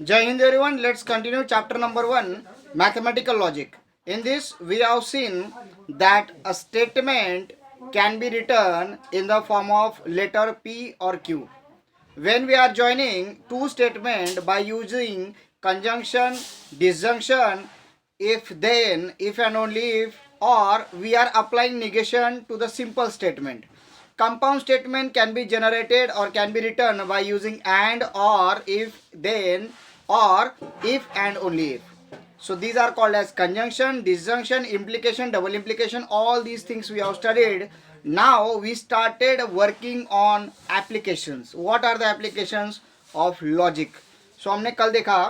Jai Hind everyone, let's continue chapter number 1, mathematical logic. In this, we have seen that a statement can be written in the form of letter P or Q. When we are joining two statements by using conjunction, disjunction, if then, if and only if, or we are applying negation to the simple statement. Compound statement can be generated or can be written by using and, or, if, then, or if and only if. So these are called as conjunction, disjunction, implication, double implication. All these things we have studied. Now we started working on applications. What are the applications of logic? So हमने कल देखा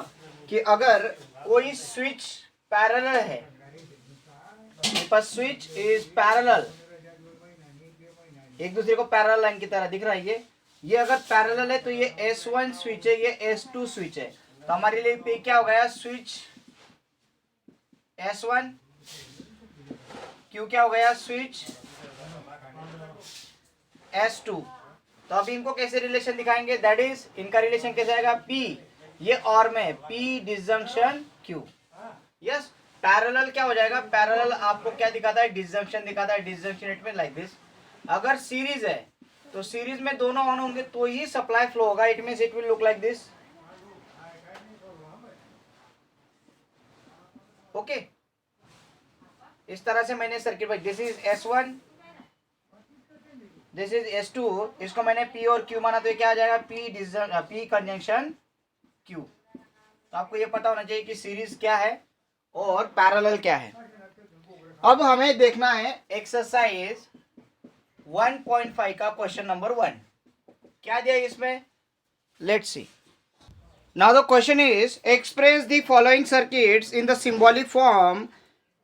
कि अगर कोई switch parallel है, if a switch is parallel, एक दूसरे को पैरेलल लाइन की तरह दिख रहा है ये अगर पैरेलल है तो ये S1 स्विच है, ये S2 स्विच है, तो हमारे लिए पे क्या हो गया, स्विच S1, Q क्या हो गया, स्विच S2। तो अभी इनको कैसे रिलेशन दिखाएंगे, दैट इज इनका रिलेशन कैसे आएगा, P ये और में P disjunction Q। Yes, parallel क्या हो जाएगा, पैरेलल आपको क्या दिखाता है, डिसजंक्शन दिखाता है। Disjunction it mean like this. अगर सीरीज है तो सीरीज में दोनों ऑन होंगे तो ही सप्लाई फ्लो होगा, it means it will look like this. Okay, इस तरह से मैंने सर्किट पर, this is S1, this is S2, इसको मैंने P और Q माना तो ये क्या आ जाएगा, P कंजंक्शन Q। तो आपको ये पता होना चाहिए कि सीरीज क्या है और पैरेलल क्या है। अब हमें देखना है एक्सरसाइज 1.5 का क्वेश्चन नंबर 1। क्या दिया इसमें, let's see. Now the question is express the following circuits in the symbolic form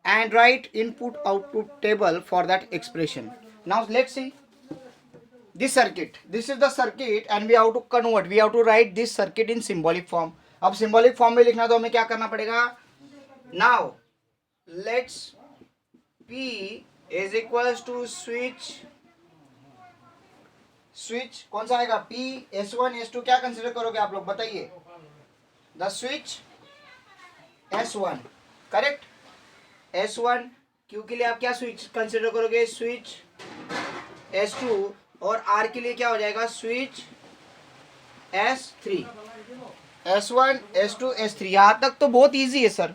and write input output table for that expression. Now let's see this circuit. This is the circuit and we have to convert, we have to write this circuit in symbolic form. अब symbolic form में लिखना तो हमें क्या करना पड़ेगा, now let's P is equals to switch कौन सा आएगा, P S1 S2 क्या कंसिडर करोगे आप लोग बताइए, the switch S1 correct, S1, Q के लिए आप क्या स्विच कंसिडर करोगे, स्विच S2, और R के लिए क्या हो जाएगा, switch S3। S1 S2 S3, यहां तक तो बहुत इजी है सर,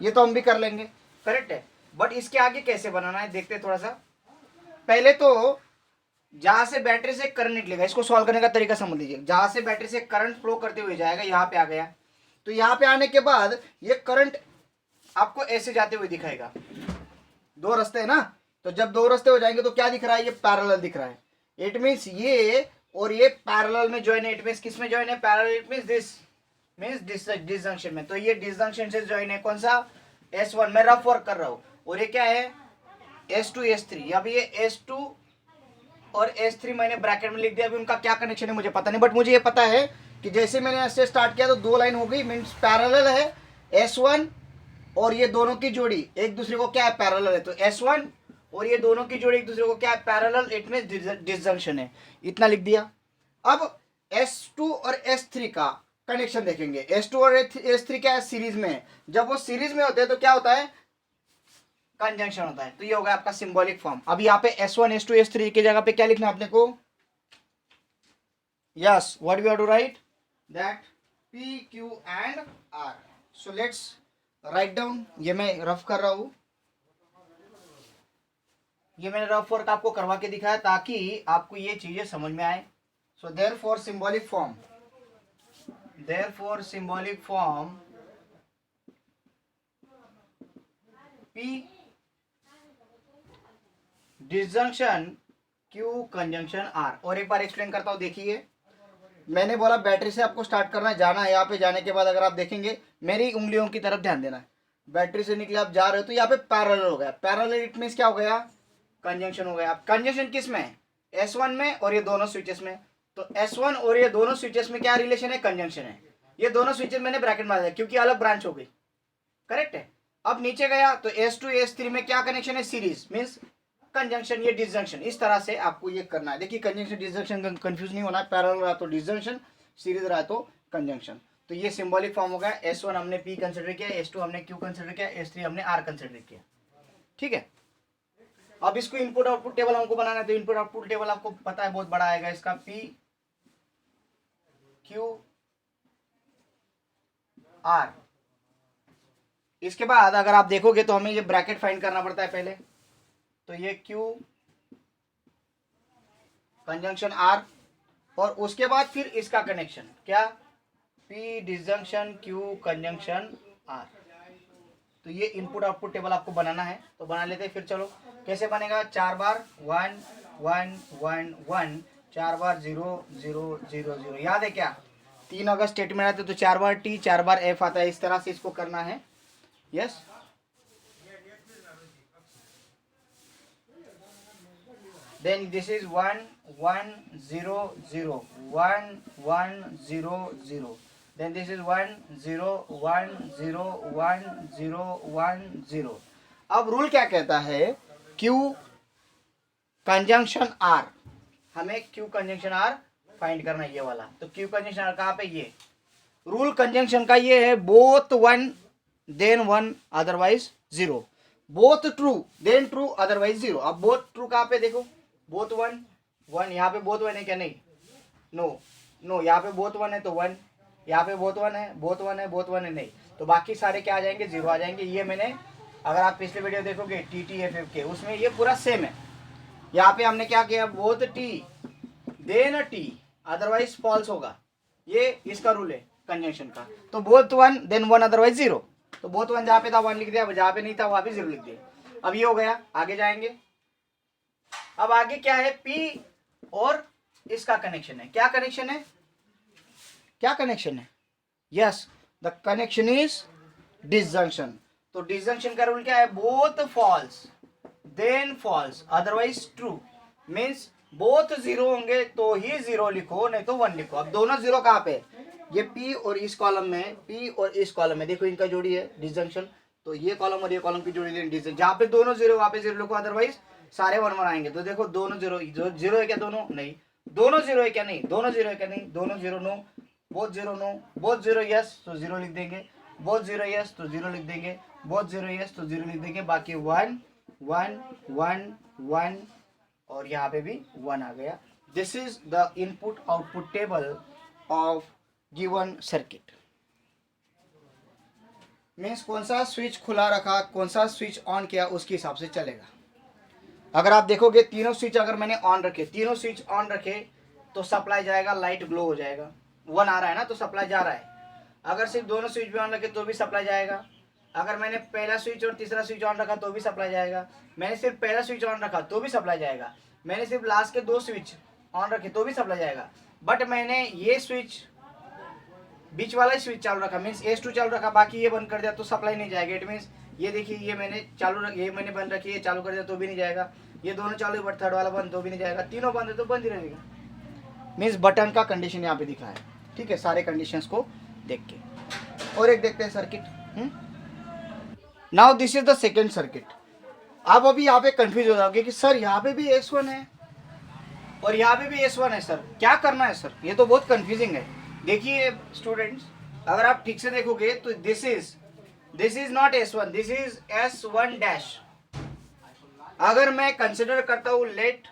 ये तो हम भी कर लेंगे, करेक्ट है। बट इसके आगे कैसे बनाना है देखते हैं थोड़ा सा। पहले तो जहां से बैटरी से करंट निकलेगा, इसको सॉल्व करने का तरीका समझ लीजिए। जहां से बैटरी से करंट फ्लो करते हुए जाएगा, यहाँ पे आ गया, तो यहाँ पे आने के बाद ये करंट आपको ऐसे जाते हुए दिखाएगा। दो रास्ते है ना, तो जब दो रास्ते हो जाएंगे तो क्या दिख रहा है, ये पैरेलल दिख रहा है। इट मींस ये और ये पैरेलल में ज्वाइन है, इट मींस किस में ज्वाइन है, parallel, it means this means disjunction में। तो ये डिसजंक्शन से ज्वाइन है, कौन सा, S1, मैं रफ वर्क कर रहा हूं, और ये क्या है, S2 S3। अब ये S2 और S3 मैंने ब्रैकेट में लिख दिया। अभी उनका क्या कनेक्शन है मुझे पता नहीं, बट मुझे ये पता है कि जैसे मैंने ऐसे स्टार्ट किया तो दो लाइन हो गई, मींस पैरेलल है S1 और ये दोनों की जोड़ी एक दूसरे को क्या है, पैरेलल है। तो S1 और ये दोनों की जोड़ी एक दूसरे को क्या है, पैरेलल, इट मींस डिसजंक्शन है। इतना लिख दिया। अब S2 और S3 का कनेक्शन देखेंगे। S2 और S3 क्या है, सीरीज में है। जब वो सीरीज में होते हैं तो क्या होता है, कंजंक्शन होता है। तो ये होगा आपका सिंबॉलिक फॉर्म। अब यहाँ पे S1 S2 S3 की जगह पे क्या लिखना है अपने को, yes, what we have to write, that P Q and R। So let's write down. ये मैं रफ कर रहा हूं, ये मैंने रफ वर्क आपको करवा के दिखाया ताकि आपको ये चीजें समझ में आए। So therefore symbolic form, P disjunction Q conjunction R। और एक बार एक्सप्लेन करता हूं, देखिए मैंने बोला बैटरी से आपको स्टार्ट करना है, जाना है। यहाँ पे जाने के बाद अगर आप देखेंगे, मेरी उंगलियों की तरफ ध्यान देना है। बैटरी से निकले आप जा रहे हो तो यहाँ पे पैरेलल हो गया, पैरेलल इट मींस क्या हो गया, कंजंक्शन हो गया। अब कंजंक्शन किस में है, S1 में और ये दोनों स्विचेस में। तो S1 और ये दोनों स्विचेस में क्या रिलेशन है, कंजंक्शन है। ये दोनों स्विचेस मैंने ब्रैकेट मार दिया क्योंकि अलग ब्रांच हो गई, करेक्ट है। अब नीचे गया तो S2 S3 में क्या कनेक्शन है, सीरीज मींस कंजंक्शन, ये डिसजंक्शन। इस तरह से आपको ये करना है। देखिए कंजंक्शन डिसजंक्शन कंफ्यूज नहीं होना है, पैरेलल रहा तो डिसजंक्शन, सीरीज रहा तो कंजंक्शन। तो ये सिंबॉलिक फॉर्म होगा, S1 हमने P कंसिडर किया, S2 हमने Q कंसिडर किया, S3 हमने R कंसिडर किया। ठीक है, अब इसको इनपुट आउटपुट टेबल हमको बनाना है, तो इनपुट आउटपुट टेबल आपको पता है बहुत बड़ा आएगा इसका, P Q R। इसके बाद अगर आप देखोगे तो हमें ये ब्रैकेट फाइंड करना पड़ता है पहले, तो ये Q कंजंक्शन R, और उसके बाद फिर इसका कनेक्शन क्या, P disjunction Q conjunction R। तो ये इनपुट आउटपुट टेबल आपको बनाना है, तो बना लेते हैं। फिर चलो कैसे बनेगा, 4 बार 1 1 1 1, 4 बार 0 0 0 0। याद है क्या, 3 अगर स्टेटमेंट आते तो 4 बार T 4 बार F आता है, इस तरह से इसको करना है। Yes, then this is 1 1 0 0 1 1 0 0, then this is 1 0 1 0 1 0 1 0। अब रूल क्या कहता है, Q कंजंक्शन R, हमें Q कंजंक्शन R फाइंड करना है, ये वाला। तो Q कंजंक्शन R कहाँ पे, ये रूल कंजंक्शन का ये है, both 1 then 1 otherwise 0, both true then true otherwise 0। अब बोथ ट्रू कहाँ पे, देखो बोथ 1 1, यहाँ पे बोथ 1 है क्या, नहीं, नो नो, यहाँ पे बोथ 1 है तो 1, यहाँ पे बोथ 1 है, बोथ 1 है, बोथ 1 है, नहीं, तो बाकी सारे क्या आ जाएंगे, 0 आ जाएंगे। ये मैंने, अगर आप पिछले वीडियो देखोगे TTFF के, उसमें ये पूरा सेम है। यहाँ पे हमने क्या किया, both T then T otherwise false होगा, ये इसका रूल है कंजंक्शन का। तो बोथ 1 देन 1 अदरवाइज 0, तो बोथ 1 जहाँ पे था 1 लिख दिया, जहाँ पे नहीं था वहाँ पे 0 लिख दिया। अब ये हो गया, आगे जाएंगे। अब आगे क्या है, P और इसका कनेक्शन है, क्या कनेक्शन है, क्या कनेक्शन है, yes the connection is disjunction. तो डिसजंक्शन का रूल क्या है, both false then false otherwise true, means both 0 होंगे तो ही 0 लिखो, नहीं तो 1 लिखो। अब दोनों 0 कहाँ पे, ये P और इस कॉलम में, P और इस कॉलम में, देखो इनका जोड़ी है डिसजंक्शन, तो ये कॉलम और ये कॉलम की जोड़ी है डिसजंक्शन। जहाँ पे दोनों 0 वहाँ पे 0 लिखो, अदरवाइज सारे 1 1 आएंगे। तो देखो दोनों 0 है क्या, दोनों नहीं, दोनों 0 है क्या, नहीं, दोनों 0 है क्या, नहीं, दोनों 0 no, both 0 no, both 0 yes तो 0 लिख देंगे, बोथ 0 यस तो 0 लिख देंगे, बोथ 0 यस तो 0 लिख देंगे, बाकी 1 1 1 1 और यहाँ पे भी 1 आ गया। This is the input output table of given circuit. Means कौन सा स्विच खुला रखा, कौन सा स्विच ऑन किया, उसके हिसाब से चलेगा। अगर आप देखोगे तीनों स्विच अगर मैंने ऑन रखे, तीनों स्विच ऑन रखे तो सप्लाई जाएगा, लाइट ग्लो हो जाएगा, 1 आ रहा है ना, तो सप्लाई जा रहा है। अगर सिर्फ दोनों स्विच भी ऑन रखे तो भी सप्लाई जाएगा। अगर मैंने पहला स्विच और तीसरा स्विच ऑन रखा तो भी सप्लाई जाएगा। मैंने सिर्फ पहला स्विच ऑन रखा तो भी सप्लाई जाएगा। मैंने सिर्फ लास्ट के 2 स्विच ऑन रखे तो भी सप्लाई जाएगा। बट मैंने ये स्विच, बीच वाला स्विच चालू रखा, मीन्स S2 चालू रखा, बाकी ये बंद कर दिया तो सप्लाई नहीं जाएगा। इट मीन्स ये देखिए, ये मैंने ये मैंने बंद रखी, ये चालू कर दिया तो भी नहीं जाएगा। ये दोनों चालू है बट थर्ड वाला बंद तो भी नहीं जाएगा। तीनों बंद है तो बंद ही रहेगा। मीन्स बटन का कंडीशन यहाँ पे दिखा है। ठीक है, सारे कंडीशंस को देख के और एक देखते हैं circuit. Now this is the second circuit. आप अभी यहाँ पे कंफ्यूज हो जाओगे कि सर यहाँ पे भी S1 है और यहाँ पे भी S1 है, सर क्या करना है सर, ये तो बहुत कंफ्यूजिंग है। देखिए स्टूडेंट्स, अगर आप ठीक से देखोगे तो this is not S1, this is S1 dash. अगर मैं कंसिडर करता हूं late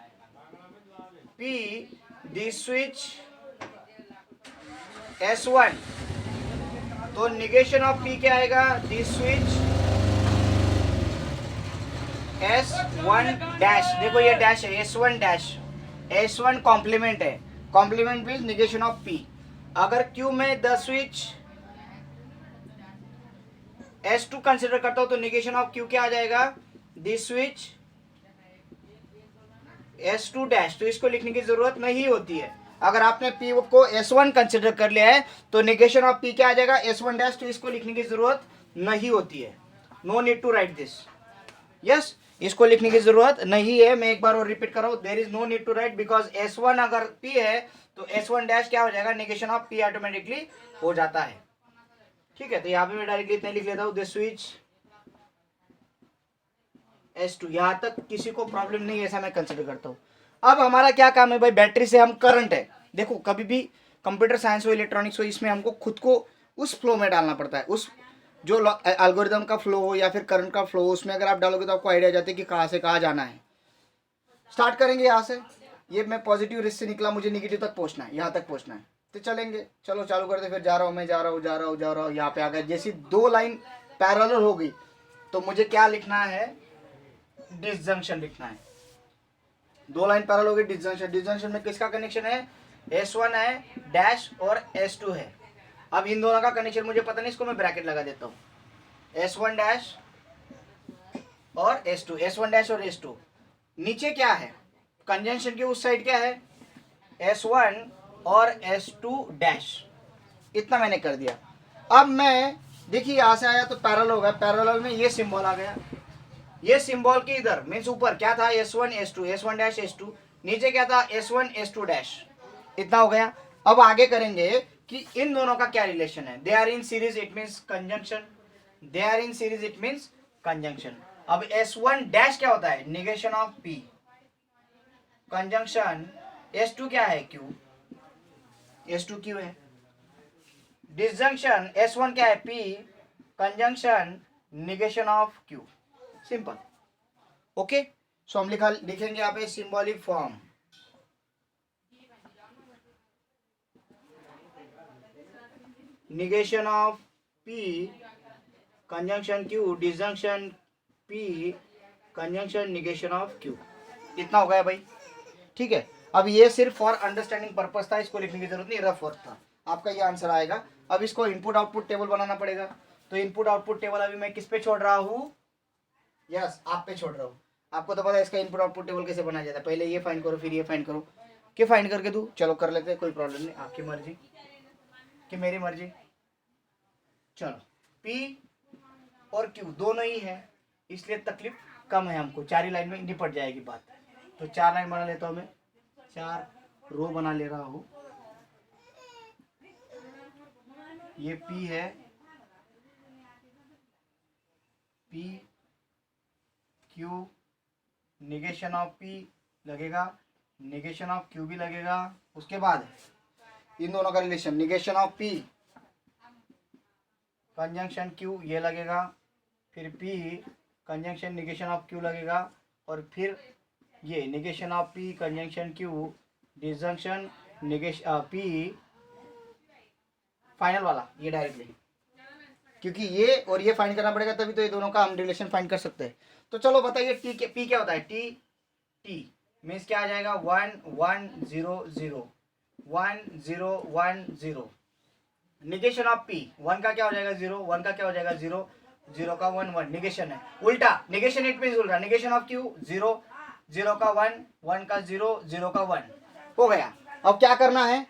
P this switch S1, तो निगेशन ऑफ P क्या आएगा, दिस स्विच S1 डैश। देखो ये डैश है, S1 डैश, S1 कॉम्प्लीमेंट है, complement means negation of P। अगर Q में द स्विच S2 कंसिडर करता हूं तो निगेशन ऑफ Q क्या आ जाएगा, दिस स्विच S2 डैश। तो इसको लिखने की जरूरत नहीं होती है। अगर आपने P को S1 कंसिडर कर लिया है तो निगेशन ऑफ P क्या आ जाएगा, S1 डैश। तो इसको लिखने की जरूरत नहीं होती है, no need to write this. Yes, इसको लिखने की जरूरत नहीं है। मैं एक बार और रिपीट कर रहा हूं, there is no need to write because S1 अगर P है तो S1 डैश क्या हो जाएगा, निगेशन ऑफ P ऑटोमेटिकली हो जाता है। ठीक है, तो यहाँ पे मैं डायरेक्टली इतना लिख लेता हूँ, दिस स्विच S2। यहां तक किसी को प्रॉब्लम नहीं है, ऐसा मैं कंसिडर करता हूँ। अब हमारा क्या काम है भाई, बैटरी से हम करंट है, देखो कभी भी कंप्यूटर साइंस हो, इलेक्ट्रॉनिक्स हो, इसमें हमको खुद को उस फ्लो में डालना पड़ता है। उस जो एल्गोरिदम का फ्लो हो या फिर करंट का फ्लो, उसमें अगर आप डालोगे तो आपको आइडिया जाता है कि कहाँ से कहाँ जाना है। स्टार्ट करेंगे यहाँ से, ये मैं पॉजिटिव रिस्ट से निकला, मुझे निगेटिव तक पहुँचना है, यहाँ तक पहुँचना है, तो चलेंगे, चलो चालू करते, फिर जा रहा हूँ मैं, जा रहा हूँ, यहाँ पे आ गया। जैसी दो लाइन पैरेलल हो गई तो मुझे क्या लिखना है, डिसजंक्शन लिखना है। दो लाइन पैरेलल हो गई, डिसजंक्शन। डिसजंक्शन में किसका कनेक्शन है, S1 है डैश और S2 है। अब इन दोनों का कनेक्शन मुझे पता नहीं, इसको मैं ब्रैकेट लगा देता हूँ, S1 डैश और S2, S1 डैश और S2। नीचे क्या है, कंजंक्शन के उस साइड क्या है, S1 और S2 डैश। इतना मैंने कर दिया। अब मैं देखिए यहाँ से आया तो पैरेलल हो गया, पैरेलल में ये सिंबल आ गया, ये सिंबल के इधर मीन्स ऊपर क्या था, S1 S2, S1 dash S2, नीचे क्या था, S1 S2 डैश। इतना हो गया। अब आगे करेंगे कि इन दोनों का क्या रिलेशन है, they are in series, it means conjunction, they are in series it means conjunction. अब S1 डैश क्या होता है, negation of P, conjunction S2 क्या है, Q, S2 Q है। डिसजंक्शन S1 क्या है, P, conjunction negation of Q, simple. Okay, so हम लिखेंगे यहाँ पे symbolic form, negation of P, conjunction Q, disjunction P, conjunction negation of Q। इतना हो गया भाई, ठीक है। अब ये सिर्फ फॉर अंडरस्टैंडिंग पर्पस था, इसको लिखने की जरूरत नहीं, रफ वर्क था, आपका ये आंसर आएगा। अब इसको इनपुट आउटपुट टेबल बनाना पड़ेगा, तो इनपुट आउटपुट टेबल अभी मैं किस पे छोड़ रहा हूँ, यस आप पे छोड़ रहा हूँ। आपको तो पता है इसका इनपुट आउटपुट टेबल कैसे बनाया जाता है, पहले ये फाइंड करो फिर ये फाइंड करो, कि फाइंड करके दूँ, चलो कर लेते हैं, कोई प्रॉब्लम नहीं, आपकी मर्जी कि मेरी मर्जी। चलो P और Q दोनों ही है, इसलिए तकलीफ कम है हमको, 4 ही लाइन में निपट जाएगी बात। तो 4 लाइन बना लेता हूँ मैं, 4 रो बना ले रहा हूँ। ये P है, P Q, negation of P लगेगा, निगेशन ऑफ Q भी लगेगा। उसके बाद इन दोनों का relation, negation of P conjunction Q ये लगेगा, फिर P conjunction negation of Q लगेगा, और फिर ये negation of P conjunction Q, disjunction negation P, final वाला ये डायरेक्टली, क्योंकि ये और ये फाइंड करना पड़ेगा तभी तो ये दोनों का हम रिलेशन फाइंड कर सकते हैं। तो चलो बताइए P क्या होता है, T मीन्स क्या आ जाएगा, 1 1 0 0 1 0 1 0। निगेशन ऑफ P, 1 का क्या हो जाएगा 0, 1 का क्या हो जाएगा 0, 0 का 1 1, निगेशन है। उल्टा निगेशन इट मीन्स उल्टा, निगेशन ऑफ Q 0, 0 का 1, 1 का 0, 0 का 1 हो गया। अब क्या करना है,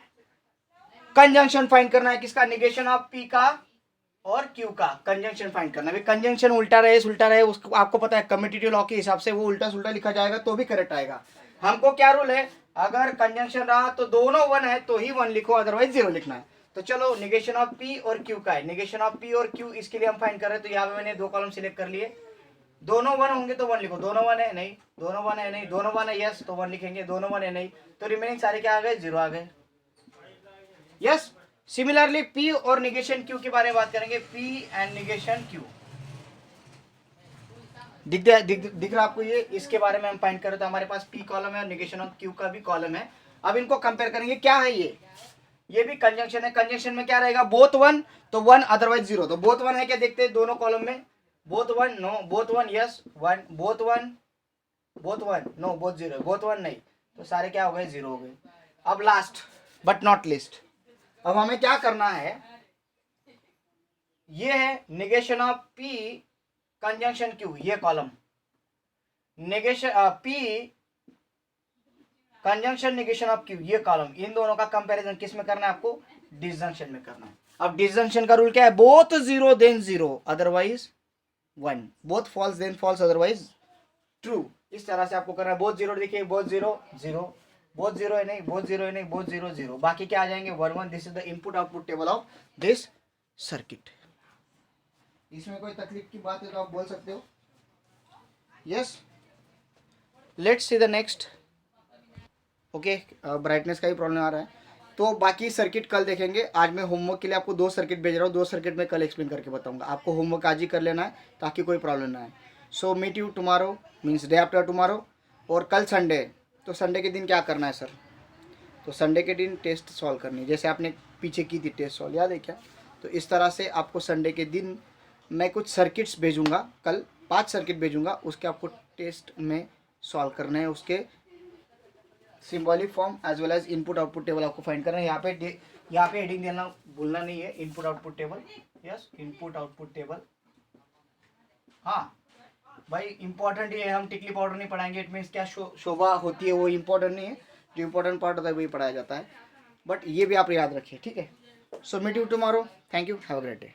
कंजंक्शन फाइंड करना है, किसका, निगेशन ऑफ P का और Q का कंजंक्शन फाइंड करना है। कंजंक्शन उल्टा रहे उसको आपको पता है, कम्यूटेटिव लॉ के हिसाब से वो उल्टा सुल्टा लिखा जाएगा तो भी करेक्ट आएगा। हमको क्या रूल है, अगर कंजंक्शन रहा तो दोनों 1 है तो ही 1 लिखो, अदरवाइज 0 लिखना है। तो चलो निगेशन ऑफ P और Q का है, निगेशन ऑफ P और Q इसके लिए हम फाइंड कर रहे हैं। तो यहाँ पे मैंने 2 कॉलम सिलेक्ट कर लिए, दोनों 1 होंगे तो 1 लिखो, दोनों 1 है नहीं, दोनों 1 है नहीं, दोनों 1 है यस तो 1 लिखेंगे, दोनों 1 है नहीं तो रिमेनिंग सारे क्या आ गए, 0 आ गए, यस। सिमिलरली P और निगेशन Q के बारे में बात करेंगे, P एंड निगेशन Q दिख रहा आपको, ये इसके बारे में हम फाइंड करें तो हमारे पास P कॉलम है और निगेशन ऑफ Q का भी कॉलम है। अब इनको कंपेयर करेंगे, क्या है ये भी कंजंक्शन है, कंजंक्शन में क्या रहेगा, बोथ 1 तो 1 अदरवाइज 0, तो बोथ 1 है क्या देखते हैं दोनों कॉलम में, both 1 no, both 1 yes 1, both 1 no, both 0, both 1 नहीं, तो सारे क्या हो गए, 0 हो गए। अब लास्ट बट नॉट लिस्ट, अब हमें क्या करना है, ये है negation of P conjunction Q, ये column negation P conjunction negation of Q ये कॉलम, इन दोनों का कंपैरिजन किस में करना है आपको, डिसजंक्शन में करना है। अब डिसजंक्शन का रूल क्या है, both 0 then 0 otherwise 1, both false then false otherwise true, इस तरह से आपको करना है। बोथ 0 देखिए, बोथ 0 0, बोथ 0 है नहीं, बोथ 0 है नहीं, बोथ 0 0, बाकी क्या आ जाएंगे 1 1। This is the input output table of this circuit. इसमें कोई तकलीफ की बात है तो आप बोल सकते हो, yes. Let's see the next. Okay, brightness का ही प्रॉब्लम आ रहा है, तो बाकी सर्किट कल देखेंगे। आज मैं होमवर्क के लिए आपको 2 सर्किट भेज रहा हूँ, 2 सर्किट में कल एक्सप्लेन करके बताऊंगा। आपको होमवर्क आज ही कर लेना है ताकि कोई प्रॉब्लम ना आए। So meet you tomorrow, means day after tomorrow. और कल संडे, तो संडे के दिन क्या करना है सर? तो संडे के दिन टेस्ट सॉल्व करनी है, जैसे आपने पीछे की थी टेस्ट सॉल्व, याद है क्या? तो इस तरह से आपको संडे के दिन मैं कुछ सर्किट्स भेजूंगा, कल 5 सर्किट भेजूंगा, उसके आपको टेस्ट में सॉल्व करना है। उसके symbolic form as well as input output table आपको फाइंड करना है। यहाँ पे हेडिंग देना भूलना नहीं है, input output table. Yes, input output table. हाँ भाई, इंपॉर्टेंट ये है, हम टिकली पाउडर नहीं पढ़ाएंगे। इट मीन्स क्या शोभा होती है वो इम्पोर्टेंट नहीं है, जो इम्पोर्टेंट पार्ट होता है वही पढ़ाया जाता है। बट ये भी आप याद रखिए, ठीक है? So meet you tomorrow. Thank you, have a great day.